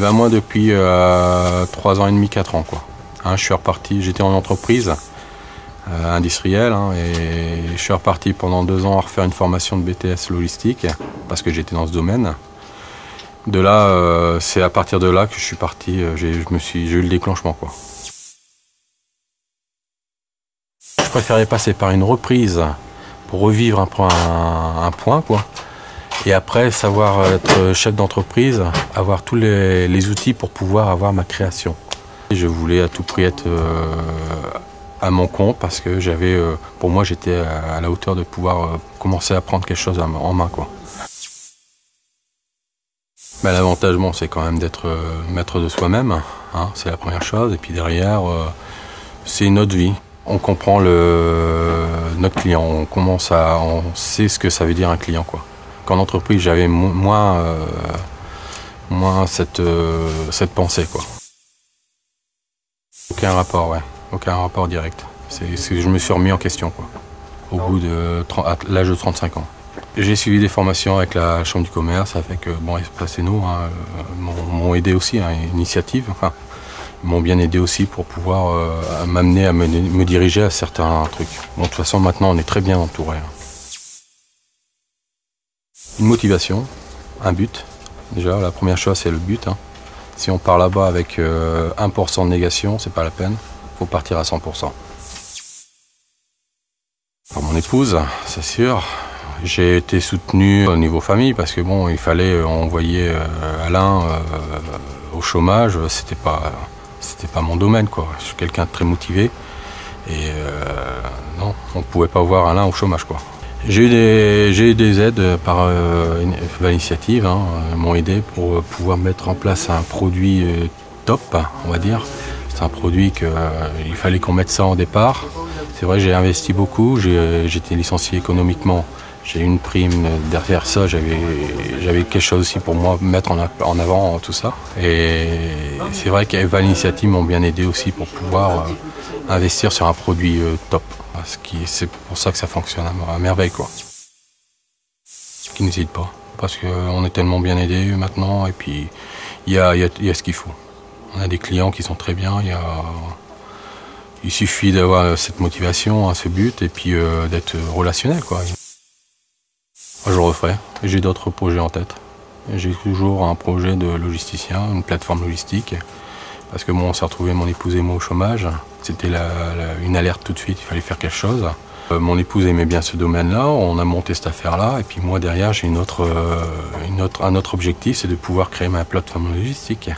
ben moi depuis 3 ans et demi, 4 ans quoi. Hein, je suis reparti, j'étais en entreprise industrielle et je suis reparti pendant 2 ans à refaire une formation de BTS logistique parce que j'étais dans ce domaine. De là, c'est à partir de là que je suis parti, j'ai eu le déclenchement quoi. Je préférais passer par une reprise pour revivre un point quoi. Et après, savoir être chef d'entreprise, avoir tous les outils pour pouvoir avoir ma création. Je voulais à tout prix être à mon compte parce que pour moi, j'étais à la hauteur de pouvoir commencer à prendre quelque chose en main, quoi. Ben, l'avantage, c'est quand même d'être maître de soi-même, hein, c'est la première chose. Et puis derrière, c'est notre vie. On comprend notre client, on sait ce que ça veut dire un client, quoi. Qu'en entreprise, j'avais moins cette pensée, quoi. Aucun rapport, ouais. Aucun rapport direct. Je me suis remis en question, quoi. Au bout à l'âge de 35 ans. J'ai suivi des formations avec la Chambre du commerce, avec Espace Éno, m'ont aidé aussi, initiative. Enfin, m'ont bien aidé aussi pour pouvoir m'amener à me diriger à certains trucs. Bon, de toute façon, maintenant, on est très bien entouré. Une motivation, un but. Déjà, la première chose, c'est le but. Si on part là-bas avec 1% de négation, c'est pas la peine. Il faut partir à 100%. Par mon épouse, c'est sûr. J'ai été soutenu au niveau famille parce que il fallait envoyer Alain au chômage. C'était pas mon domaine, quoi. Je suis quelqu'un de très motivé et non, on ne pouvait pas voir Alain au chômage, quoi. J'ai eu des aides par l'initiative, m'ont aidé pour pouvoir mettre en place un produit top, on va dire. C'est un produit qu'il fallait qu'on mette ça en départ. C'est vrai, j'ai investi beaucoup, j'étais licencié économiquement. J'ai eu une prime derrière ça, j'avais quelque chose aussi pour moi mettre en avant tout ça. Et c'est vrai qu'Eva Initiative m'ont bien aidé aussi pour pouvoir investir sur un produit top. C'est pour ça que ça fonctionne à merveille, quoi. Qui n'hésite pas, parce qu'on est tellement bien aidés maintenant, et puis il y a ce qu'il faut. On a des clients qui sont très bien, il suffit d'avoir cette motivation, ce but, et puis d'être relationnel, quoi. Moi, je le referai. J'ai d'autres projets en tête. J'ai toujours un projet de logisticien, une plateforme logistique. Parce que on s'est retrouvé, mon épouse et moi, au chômage. C'était une alerte tout de suite, il fallait faire quelque chose. Mon épouse aimait bien ce domaine-là, on a monté cette affaire-là. Et puis moi, derrière, j'ai un autre objectif, c'est de pouvoir créer ma plateforme logistique.